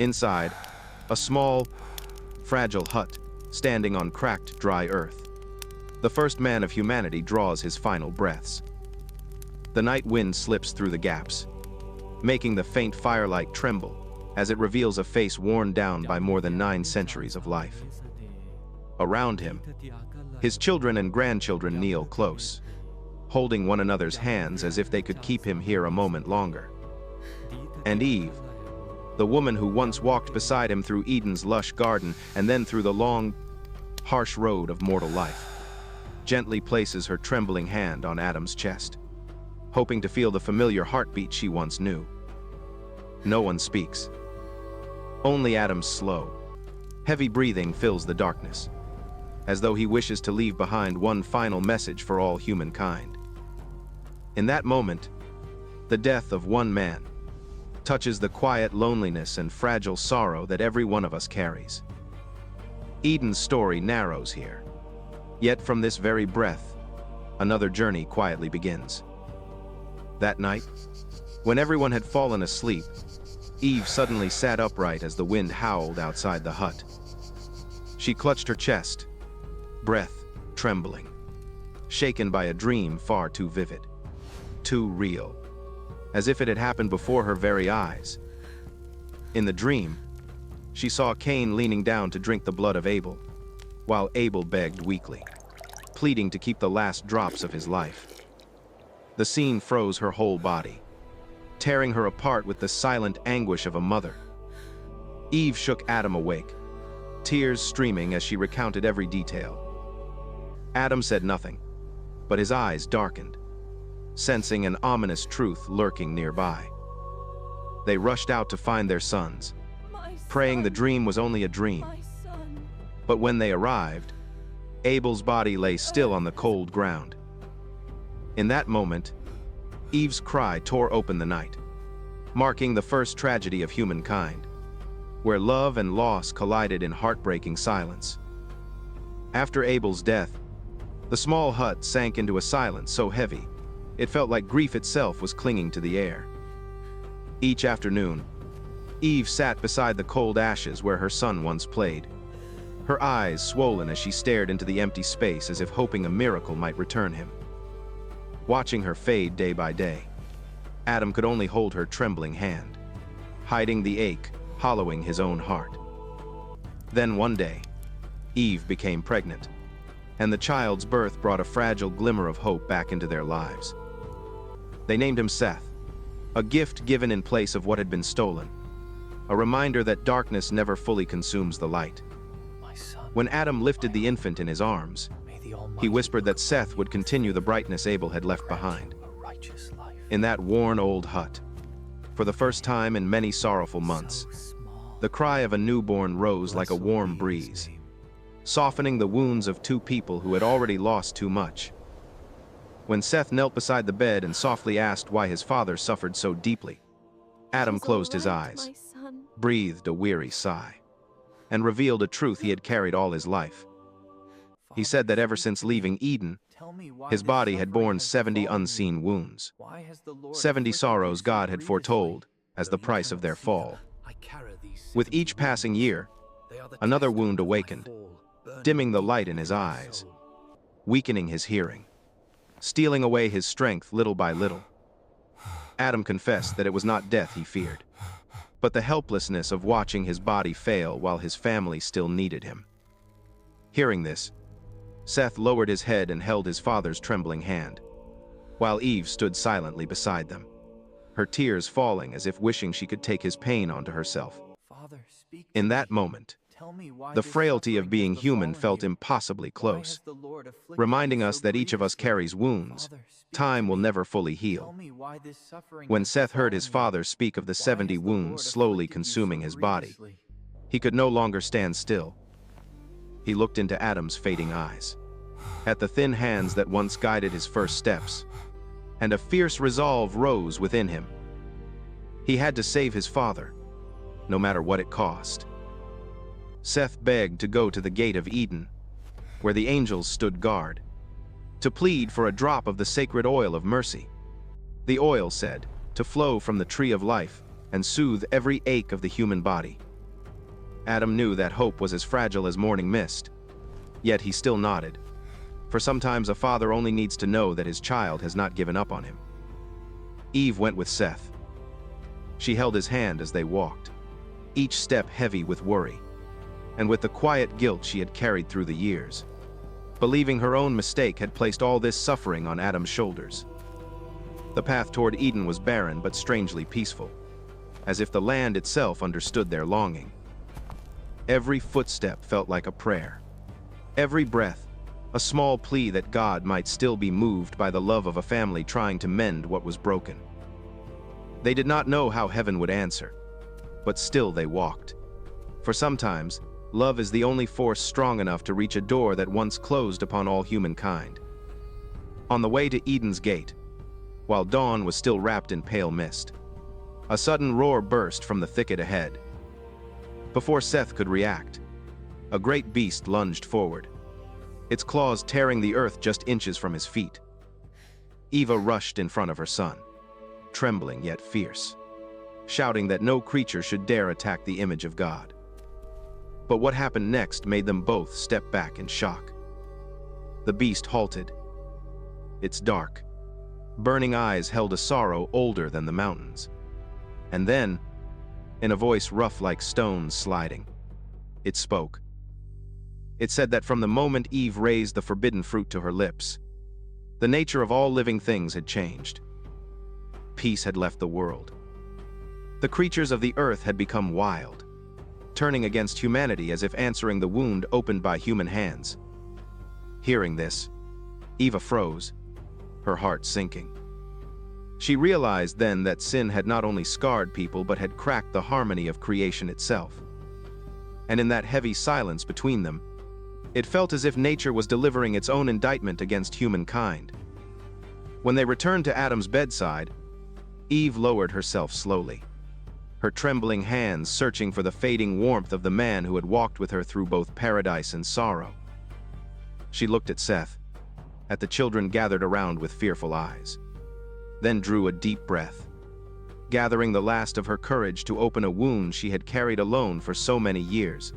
Inside, a small, fragile hut, standing on cracked, dry earth. The first man of humanity draws his final breaths. The night wind slips through the gaps, making the faint firelight tremble as it reveals a face worn down by more than 9 centuries of life. Around him, his children and grandchildren kneel close, holding one another's hands as if they could keep him here a moment longer. And Eve, the woman who once walked beside him through Eden's lush garden and then through the long, harsh road of mortal life, gently places her trembling hand on Adam's chest, hoping to feel the familiar heartbeat she once knew. No one speaks. Only Adam's slow, heavy breathing fills the darkness, as though he wishes to leave behind one final message for all humankind. In that moment, the death of one man touches the quiet loneliness and fragile sorrow that every one of us carries. Eden's story narrows here, yet from this very breath, another journey quietly begins. That night, when everyone had fallen asleep, Eve suddenly sat upright as the wind howled outside the hut. She clutched her chest, breath trembling, shaken by a dream far too vivid, too real, as if it had happened before her very eyes. In the dream, she saw Cain leaning down to drink the blood of Abel, while Abel begged weakly, pleading to keep the last drops of his life. The scene froze her whole body, tearing her apart with the silent anguish of a mother. Eve shook Adam awake, tears streaming as she recounted every detail. Adam said nothing, but his eyes darkened, sensing an ominous truth lurking nearby. They rushed out to find their sons, praying the dream was only a dream. But when they arrived, Abel's body lay still on the cold ground. In that moment, Eve's cry tore open the night, marking the first tragedy of humankind, where love and loss collided in heartbreaking silence. After Abel's death, the small hut sank into a silence so heavy, it felt like grief itself was clinging to the air. Each afternoon, Eve sat beside the cold ashes where her son once played, her eyes swollen as she stared into the empty space as if hoping a miracle might return him. Watching her fade day by day, Adam could only hold her trembling hand, hiding the ache, hollowing his own heart. Then one day, Eve became pregnant, and the child's birth brought a fragile glimmer of hope back into their lives. They named him Seth, a gift given in place of what had been stolen, a reminder that darkness never fully consumes the light. When Adam lifted the infant in his arms, he whispered that Seth would continue the brightness Abel had left behind. In that worn old hut, for the first time in many sorrowful months, the cry of a newborn rose like a warm breeze, softening the wounds of 2 people who had already lost too much. When Seth knelt beside the bed and softly asked why his father suffered so deeply, Adam closed his eyes, breathed a weary sigh, and revealed a truth he had carried all his life. He said that ever since leaving Eden, his body had borne 70 unseen wounds, 70 sorrows God had foretold as the price of their fall. With each passing year, another wound awakened, dimming the light in his eyes, weakening his hearing, stealing away his strength little by little. Adam confessed that it was not death he feared, but the helplessness of watching his body fail while his family still needed him. Hearing this, Seth lowered his head and held his father's trembling hand, while Eve stood silently beside them, her tears falling as if wishing she could take his pain onto herself. In that moment, the frailty of being human felt impossibly close, reminding us that each of us carries wounds time will never fully heal. When Seth heard his father speak of the 70 wounds slowly consuming his body, he could no longer stand still. He looked into Adam's fading eyes, at the thin hands that once guided his first steps, and a fierce resolve rose within him. He had to save his father, no matter what it cost. Seth begged to go to the gate of Eden, where the angels stood guard, to plead for a drop of the sacred oil of mercy. The oil said, to flow from the tree of life and soothe every ache of the human body. Adam knew that hope was as fragile as morning mist. Yet he still nodded. For sometimes a father only needs to know that his child has not given up on him. Eve went with Seth. She held his hand as they walked, each step heavy with worry, and with the quiet guilt she had carried through the years, believing her own mistake had placed all this suffering on Adam's shoulders. The path toward Eden was barren but strangely peaceful, as if the land itself understood their longing. Every footstep felt like a prayer. Every breath, a small plea that God might still be moved by the love of a family trying to mend what was broken. They did not know how heaven would answer, but still they walked. For sometimes, love is the only force strong enough to reach a door that once closed upon all humankind. On the way to Eden's gate, while dawn was still wrapped in pale mist, a sudden roar burst from the thicket ahead. Before Seth could react, a great beast lunged forward, its claws tearing the earth just inches from his feet. Eva rushed in front of her son, trembling yet fierce, shouting that no creature should dare attack the image of God. But what happened next made them both step back in shock. The beast halted. Its dark, burning eyes held a sorrow older than the mountains. And then, in a voice rough like stones sliding, it spoke. It said that from the moment Eve raised the forbidden fruit to her lips, the nature of all living things had changed. Peace had left the world. The creatures of the earth had become wild, turning against humanity as if answering the wound opened by human hands. Hearing this, Eva froze, her heart sinking. She realized then that sin had not only scarred people but had cracked the harmony of creation itself. And in that heavy silence between them, it felt as if nature was delivering its own indictment against humankind. When they returned to Adam's bedside, Eve lowered herself slowly, her trembling hands searching for the fading warmth of the man who had walked with her through both paradise and sorrow. She looked at Seth, at the children gathered around with fearful eyes, then drew a deep breath, gathering the last of her courage to open a wound she had carried alone for so many years.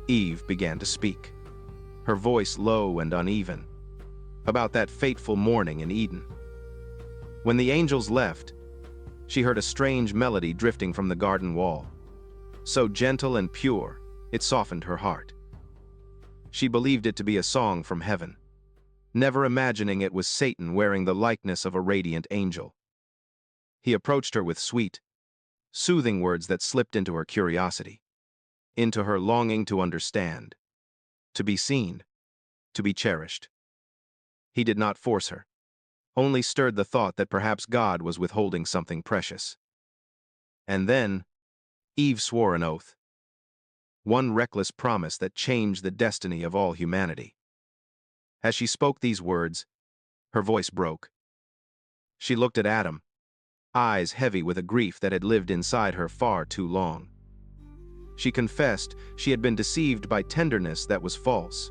Eve began to speak, her voice low and uneven, about that fateful morning in Eden. When the angels left, she heard a strange melody drifting from the garden wall, so gentle and pure, it softened her heart. She believed it to be a song from heaven, never imagining it was Satan wearing the likeness of a radiant angel. He approached her with sweet, soothing words that slipped into her curiosity, into her longing to understand, to be seen, to be cherished. He did not force her, only stirred the thought that perhaps God was withholding something precious. And then, Eve swore an oath, one reckless promise that changed the destiny of all humanity. As she spoke these words, her voice broke. She looked at Adam, eyes heavy with a grief that had lived inside her far too long. She confessed she had been deceived by tenderness that was false,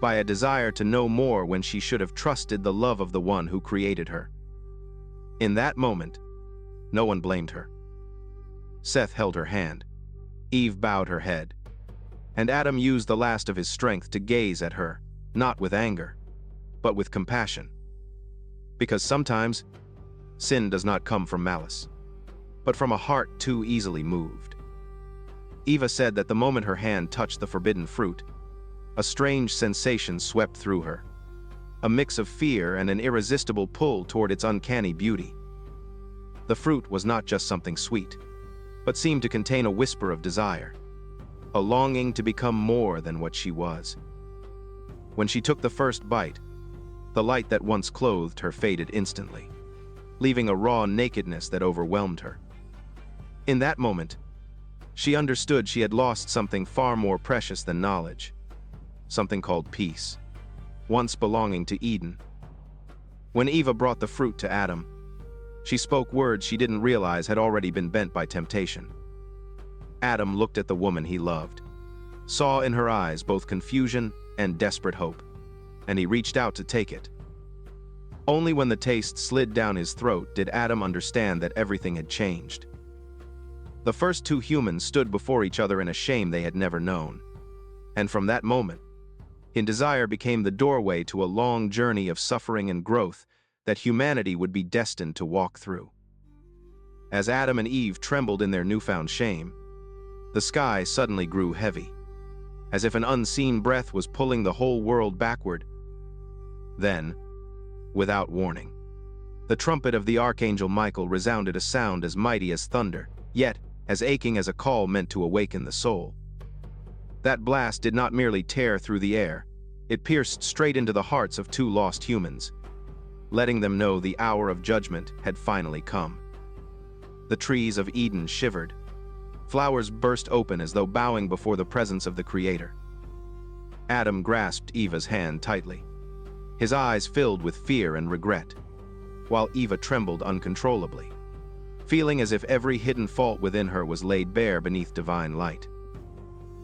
by a desire to know more when she should have trusted the love of the one who created her. In that moment, no one blamed her. Seth held her hand, Eve bowed her head, and Adam used the last of his strength to gaze at her, not with anger, but with compassion. Because sometimes, sin does not come from malice, but from a heart too easily moved. Eva said that the moment her hand touched the forbidden fruit, a strange sensation swept through her, a mix of fear and an irresistible pull toward its uncanny beauty. The fruit was not just something sweet, but seemed to contain a whisper of desire, a longing to become more than what she was. When she took the first bite, the light that once clothed her faded instantly, leaving a raw nakedness that overwhelmed her. In that moment, she understood she had lost something far more precious than knowledge, something called peace, once belonging to Eden. When Eva brought the fruit to Adam, she spoke words she didn't realize had already been bent by temptation. Adam looked at the woman he loved, saw in her eyes both confusion and desperate hope, and he reached out to take it. Only when the taste slid down his throat did Adam understand that everything had changed. The first two humans stood before each other in a shame they had never known. And from that moment, his desire became the doorway to a long journey of suffering and growth that humanity would be destined to walk through. As Adam and Eve trembled in their newfound shame, the sky suddenly grew heavy, as if an unseen breath was pulling the whole world backward. Then, without warning, the trumpet of the archangel Michael resounded, a sound as mighty as thunder, yet as aching as a call meant to awaken the soul. That blast did not merely tear through the air, it pierced straight into the hearts of two lost humans, letting them know the hour of judgment had finally come. The trees of Eden shivered. Flowers burst open as though bowing before the presence of the Creator. Adam grasped Eva's hand tightly, his eyes filled with fear and regret, while Eva trembled uncontrollably, feeling as if every hidden fault within her was laid bare beneath divine light.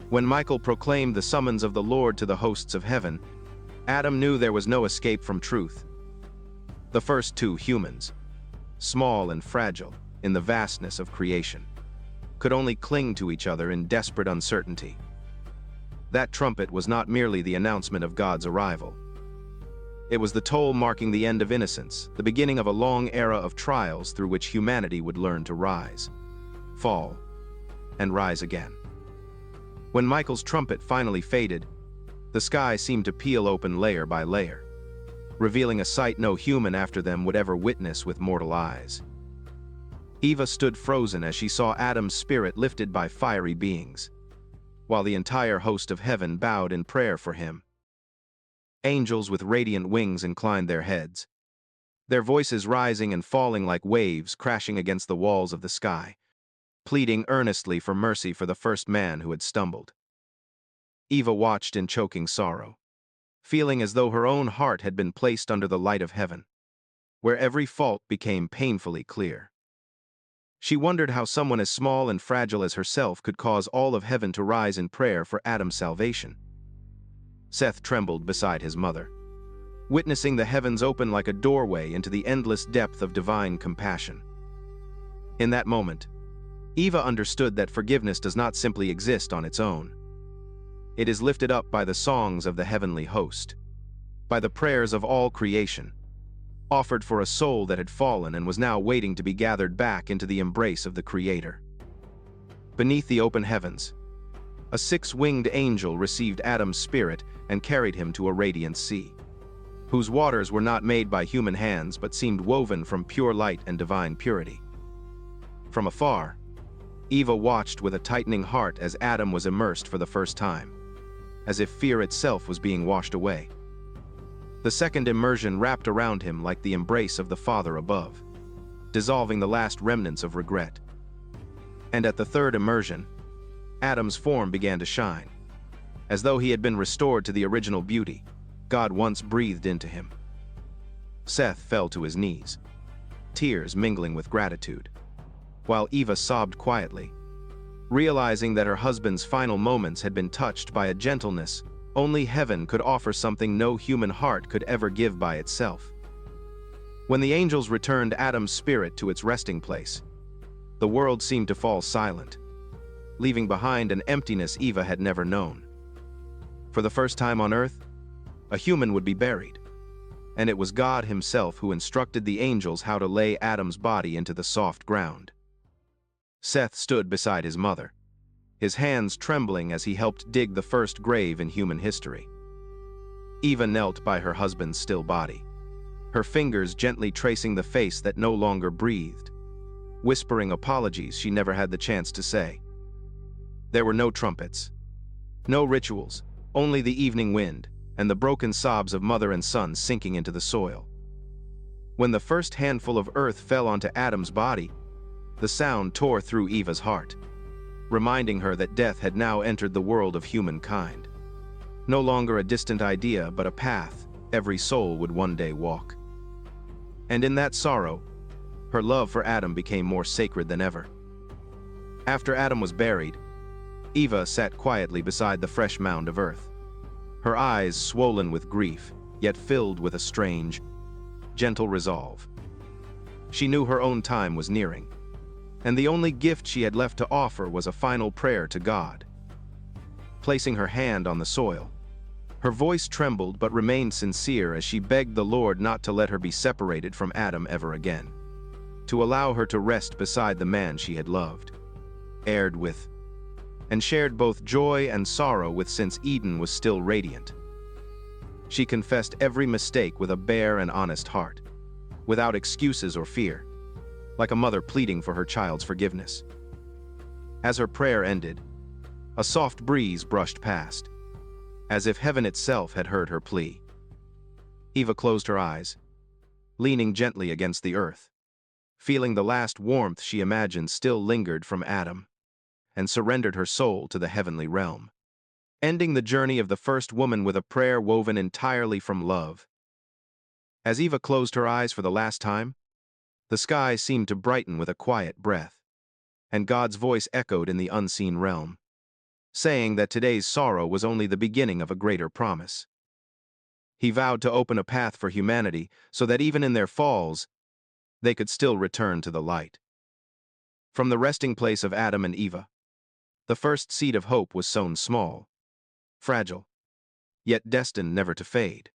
When Michael proclaimed the summons of the Lord to the hosts of heaven, Adam knew there was no escape from truth. The first two humans, small and fragile in the vastness of creation, could only cling to each other in desperate uncertainty. That trumpet was not merely the announcement of God's arrival. It was the toll marking the end of innocence, the beginning of a long era of trials through which humanity would learn to rise, fall, and rise again. When Michael's trumpet finally faded, the sky seemed to peel open layer by layer, revealing a sight no human after them would ever witness with mortal eyes. Eva stood frozen as she saw Adam's spirit lifted by fiery beings, while the entire host of heaven bowed in prayer for him. Angels with radiant wings inclined their heads, their voices rising and falling like waves crashing against the walls of the sky, pleading earnestly for mercy for the first man who had stumbled. Eva watched in choking sorrow, feeling as though her own heart had been placed under the light of heaven, where every fault became painfully clear. She wondered how someone as small and fragile as herself could cause all of heaven to rise in prayer for Adam's salvation. Seth trembled beside his mother, witnessing the heavens open like a doorway into the endless depth of divine compassion. In that moment, Eva understood that forgiveness does not simply exist on its own. It is lifted up by the songs of the heavenly host, by the prayers of all creation, offered for a soul that had fallen and was now waiting to be gathered back into the embrace of the Creator. Beneath the open heavens, a six-winged angel received Adam's spirit and carried him to a radiant sea, whose waters were not made by human hands but seemed woven from pure light and divine purity. From afar, Eva watched with a tightening heart as Adam was immersed for the first time, as if fear itself was being washed away. The second immersion wrapped around him like the embrace of the Father above, dissolving the last remnants of regret. And at the third immersion, Adam's form began to shine, as though he had been restored to the original beauty God once breathed into him. Seth fell to his knees, tears mingling with gratitude, while Eva sobbed quietly, realizing that her husband's final moments had been touched by a gentleness only heaven could offer, something no human heart could ever give by itself. When the angels returned Adam's spirit to its resting place, the world seemed to fall silent, leaving behind an emptiness Eva had never known. For the first time on earth, a human would be buried, and it was God himself who instructed the angels how to lay Adam's body into the soft ground. Seth stood beside his mother, his hands trembling as he helped dig the first grave in human history. Eva knelt by her husband's still body, her fingers gently tracing the face that no longer breathed, whispering apologies she never had the chance to say. There were no trumpets, no rituals, only the evening wind and the broken sobs of mother and son sinking into the soil. When the first handful of earth fell onto Adam's body, the sound tore through Eva's heart, reminding her that death had now entered the world of humankind. No longer a distant idea, but a path every soul would one day walk. And in that sorrow, her love for Adam became more sacred than ever. After Adam was buried, Eva sat quietly beside the fresh mound of earth, her eyes swollen with grief, yet filled with a strange, gentle resolve. She knew her own time was nearing, and the only gift she had left to offer was a final prayer to God. Placing her hand on the soil, her voice trembled but remained sincere as she begged the Lord not to let her be separated from Adam ever again, to allow her to rest beside the man she had loved, aired with, and shared both joy and sorrow with since Eden was still radiant. She confessed every mistake with a bare and honest heart, without excuses or fear, like a mother pleading for her child's forgiveness. As her prayer ended, a soft breeze brushed past, as if heaven itself had heard her plea. Eva closed her eyes, leaning gently against the earth, feeling the last warmth she imagined still lingered from Adam, and surrendered her soul to the heavenly realm, ending the journey of the first woman with a prayer woven entirely from love. As Eva closed her eyes for the last time, the sky seemed to brighten with a quiet breath, and God's voice echoed in the unseen realm, saying that today's sorrow was only the beginning of a greater promise. He vowed to open a path for humanity so that even in their falls, they could still return to the light. From the resting place of Adam and Eva, the first seed of hope was sown small, fragile, yet destined never to fade.